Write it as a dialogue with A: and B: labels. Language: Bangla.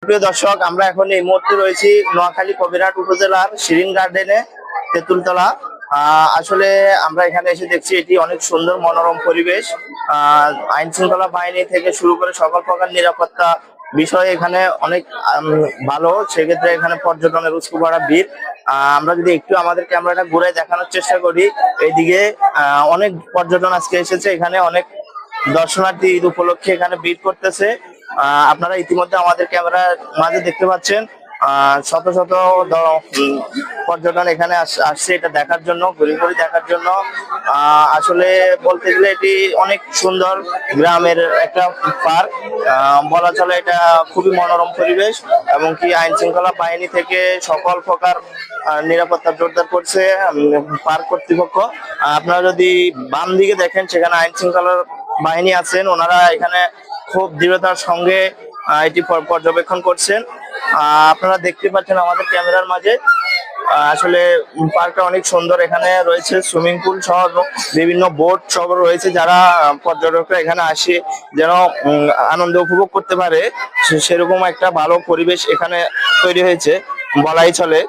A: প্রিয় দর্শক, আমরা এখন এই মুহূর্তে রয়েছি নোয়াখালী কবিরহাট উপজেলার শিরিন গার্ডেনে, তেঁতুলতলা। আসলে আমরা এখানে এসে দেখছি এটি অনেক সুন্দর মনোরম পরিবেশ। আইন শৃঙ্খলা বাহিনী থেকে শুরু করে সকল প্রকার নিরাপত্তা বিষয় এখানে অনেক ভালো। সেক্ষেত্রে এখানে পর্যটনের উৎস ভরা ভিড়। আমরা যদি একটু আমাদের ক্যামেরাটা ঘুরে দেখানোর চেষ্টা করি, এইদিকে অনেক পর্যটন আজকে এসেছে। এখানে অনেক দর্শনার্থী ঈদ উপলক্ষে এখানে ভিড় করতেছে। আপনারা ইতিমধ্যে আমাদের ক্যামেরার মাঝে দেখতে পাচ্ছেন শত শত পর্যটন এখানে আসছে এটা দেখার জন্য, ঘুরে ঘুরে দেখার জন্য। আসলে বলতে গেলে এটি অনেক সুন্দর গ্রামের একটা পার্ক বলা চলে। এটা খুবই মনোরম পরিবেশ এবং কি আইন শৃঙ্খলা বাহিনী থেকে সকল প্রকার নিরাপত্তা জোরদার করছে পার্ক কর্তৃপক্ষ। আপনারা যদি বাম দিকে দেখেন, সেখানে আইন শৃঙ্খলার বাহিনী আছেন, ওনারা এখানে খুব দৃঢ়তার সঙ্গে এটি পর্যবেক্ষণ করছেন। আপনারা দেখতে পাচ্ছেন আমাদের ক্যামেরার মাঝে। আসলে পার্কটা অনেক সুন্দর। এখানে রয়েছে সুইমিং পুল সহ বিভিন্ন বোট সব রয়েছে, যারা পর্যটকরা এখানে আসে যেন আনন্দ উপভোগ করতে পারে, সেরকম একটা ভালো পরিবেশ এখানে তৈরি হয়েছে বলাই চলে।